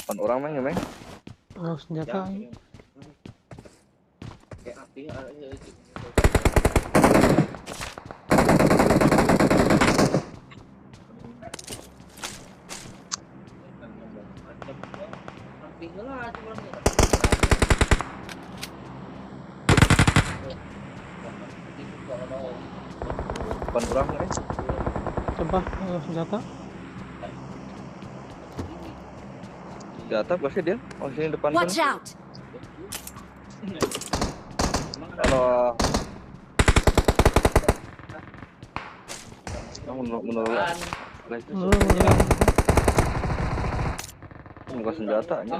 Depan orang main ya, Meng. Oh, senjata ini. Kayak api ada. Lah cuma Depan orang nih. Coba senjata. Senjata pasti dia. Oh, sini depan kan. Watch out! Kalau menurut bukan senjatanya.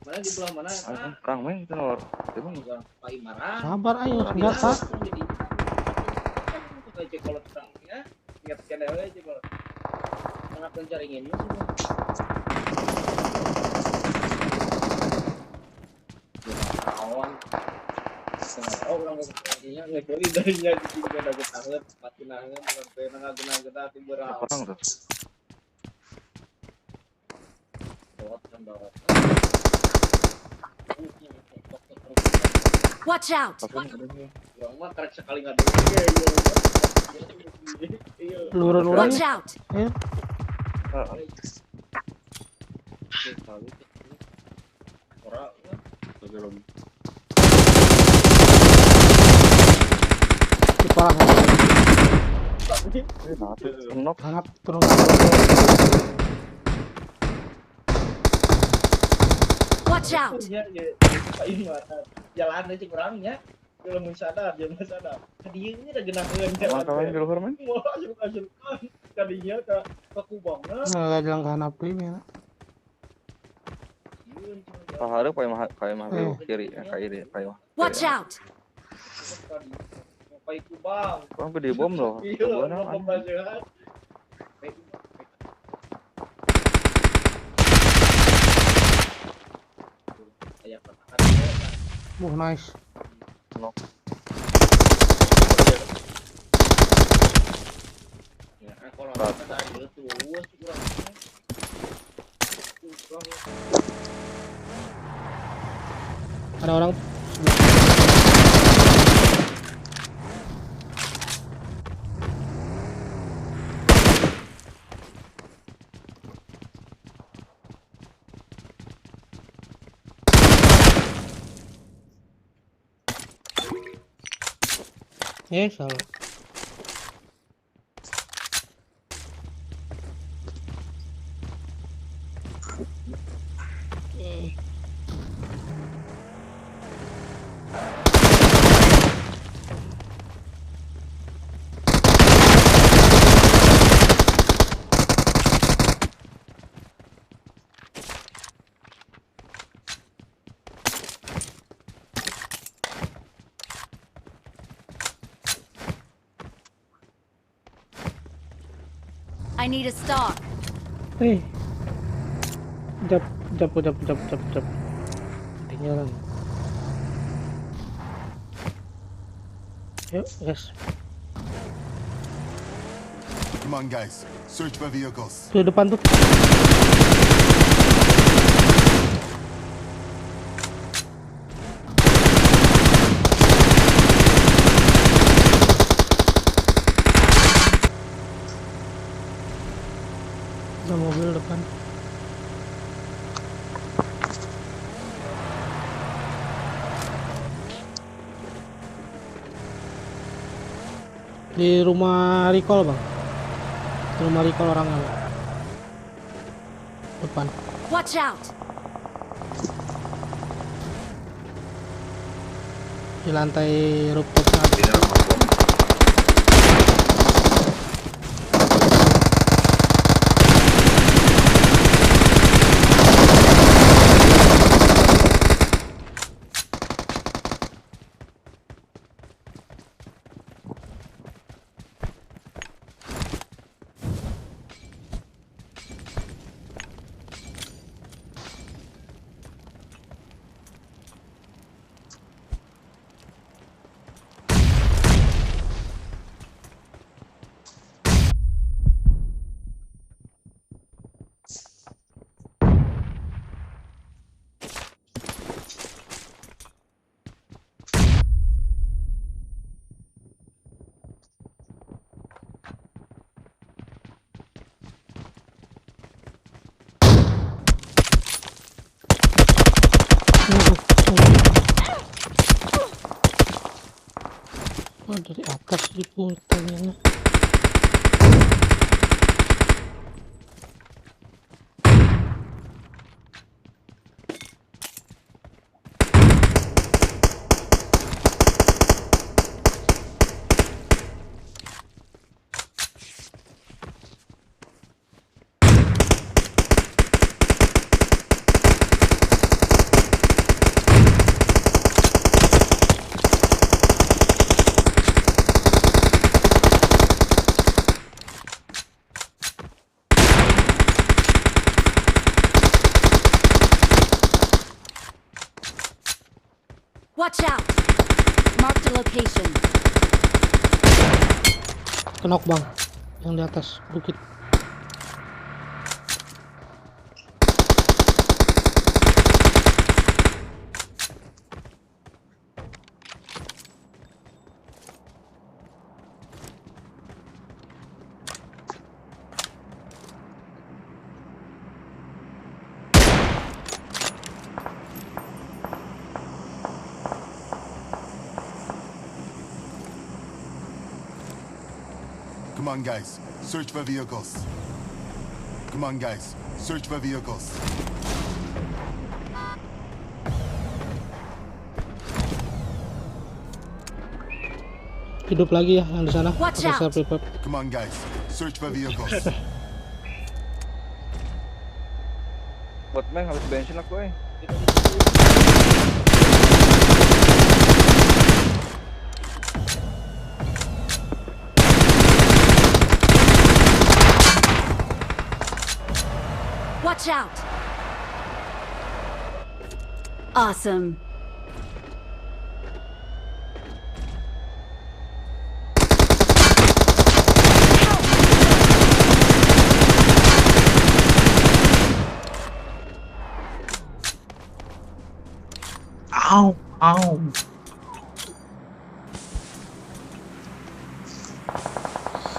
Mana di belah mana? Perang main itu nolor. Sabar ayo senjata. Kalau terangnya, ingat channel aja kalau. Sangat penjaringan itu. Kawan. Orang ngomongnya ngecuri darinya di sini ada ketangga, patinangan, sampai nangga-nangga timur. Perang tuh. Watch out! Lurun-lurun. Watch out! Ya. Di parah. Nok. Hanap turun. Watch out! Jalan aja kurangnya. Kalau mau sadar, jangan sadar. Dia ini ada genangan jalan. Kawan di luar main. Wah, suka kadinya ke kubangnya. Enggak jalan ke hanap ini ya. Pahara kayak mah kiri kayak. Watch out! Pai kubang. Orang gede bom loh. Iya, bom banget. Nice. Nok. Ada orang. Salah. I need a stock. Jap. Tinggalan. Yuk, guys. Come on, guys. Search for vehicles. Tuh depan tuh. Ada mobil depan. Di rumah recall bang. Di rumah recall orangnya bang. Depan. Watch out! Di lantai rooftop satu. Kok dari atas diputarnya? Watch out! Mark the location. Kenok bang, yang di atas bukit. Come on, guys. Search for vehicles. Come on, guys. Search for vehicles. Hidup lagi ya yang di sana. Watch Pakai out. self-revive. Come on, guys. Search for vehicles. Buat main habis bensin aku Watch out! Awesome. Ow, ow.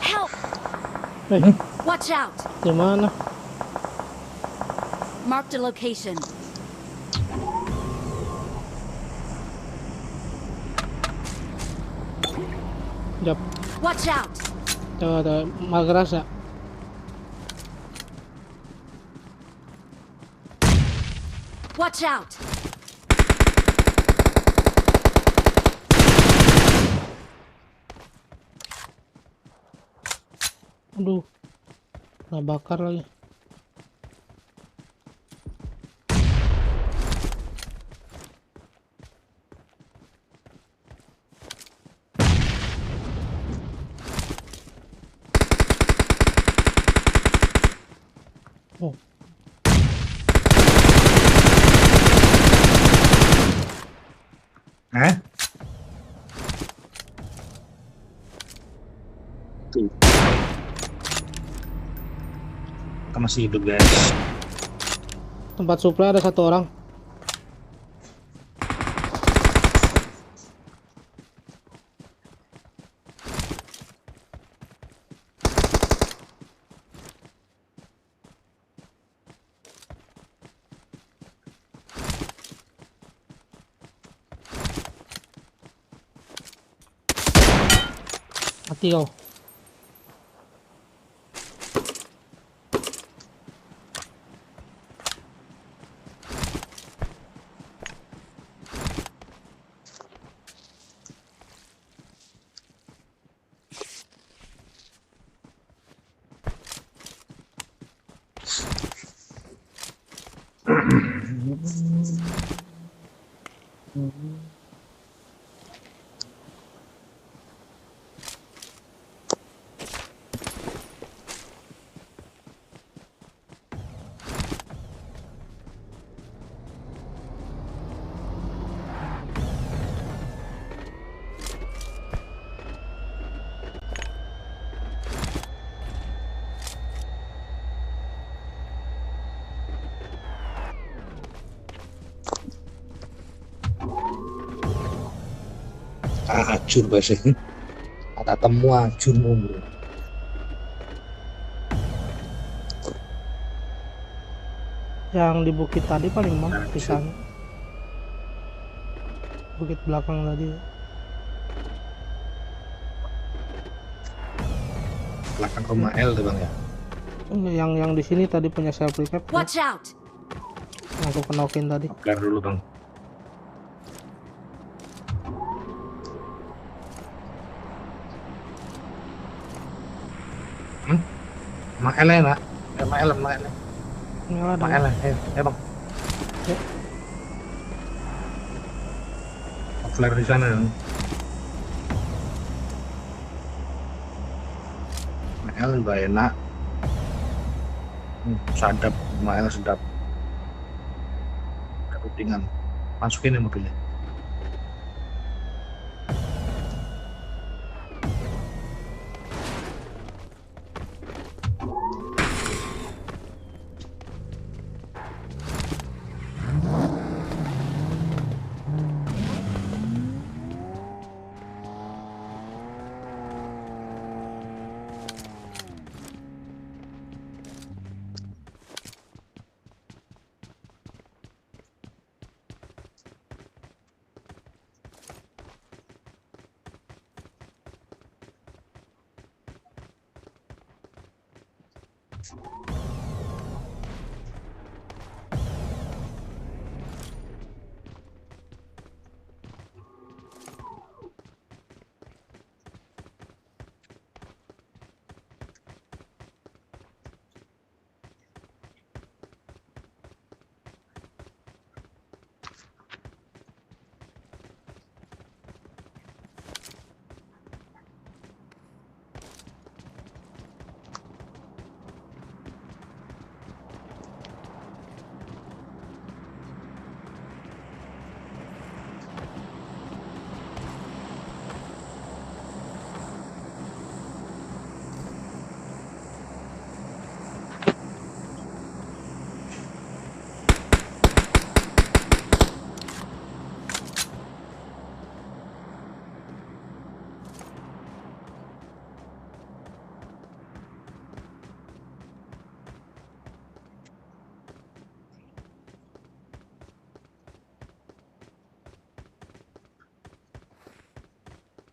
Help! Watch out! Di mana? Mark the location. Jap. Watch out! Ada Magras ya. Watch out! Aduh. Nah, bakar lagi. Oh. Hah? Tuh. Kita masih hidup, guys. Tempat supply ada satu orang. Mati kau. Acur bahasa. Kata temu acurmu, bro. Yang di bukit tadi paling bang pisang. Bukit belakang tadi. Belakang rumah L tuh bang ya. Yang di sini tadi punya self recap ya, Watch out! yang aku kenokin tadi. Clear dulu bang. Rumah L ya nak? Rumah L. Nggak ada. Rumah L ya. Ayo bang. Ya. Flare di sana dong. Rumah L juga enak. Sadap, rumah L sedap. Kerutingan. Masukin ya mobilnya.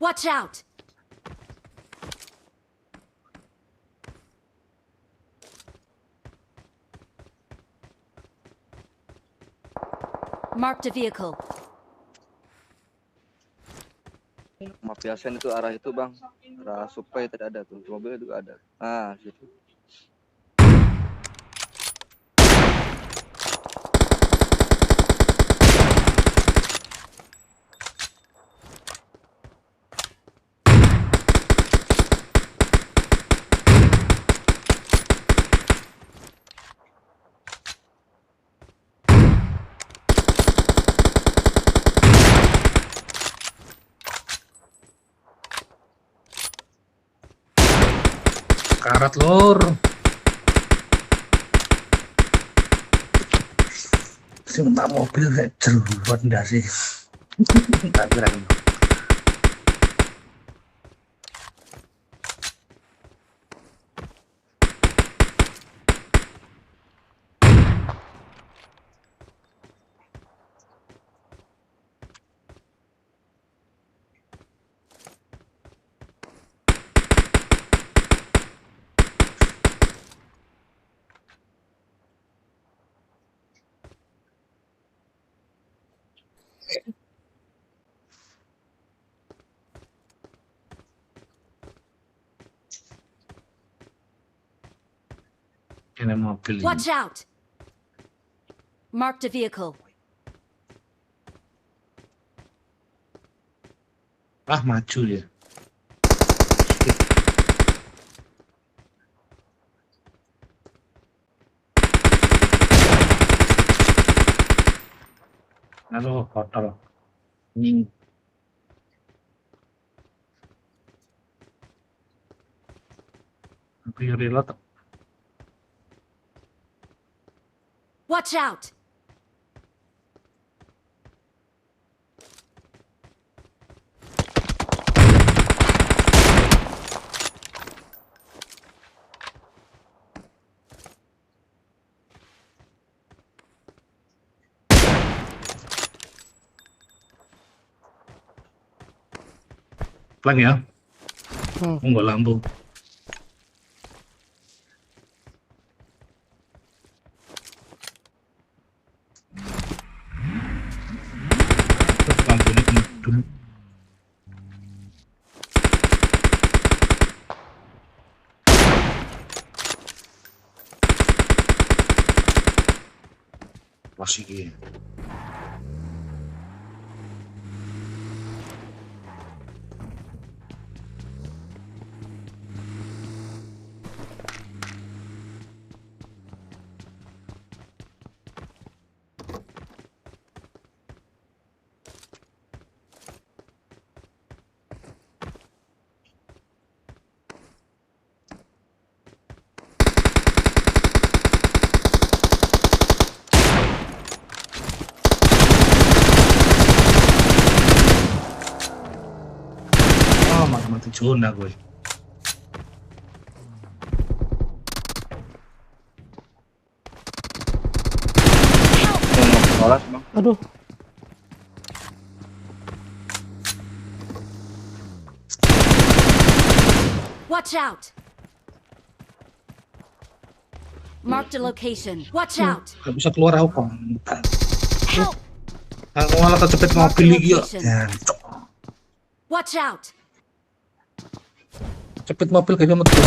Watch out! Marked a vehicle. Mafiasen itu arah itu bang, arah supply tidak ada tuh, mobilnya juga ada. Ah situ. Karat lor. Si minta mobil kayak jeruat ndak sih. Tak keren. Ini mobil ini. Watch out! Marked a vehicle. Ah, maju ya. Halo, hotel. Ini. Aku reload. Watch out! Pelan ya. Hmm. Enggak lampu. Masih gini. Oh, mati zona gue. Kelas bang. Aduh, Watch out! Marked a location. Watch out! Gak bisa keluar aku. Help! Aku malah kecepet mobil iki ya. Jancuk. Watch out! Cepet mobil kayaknya metu.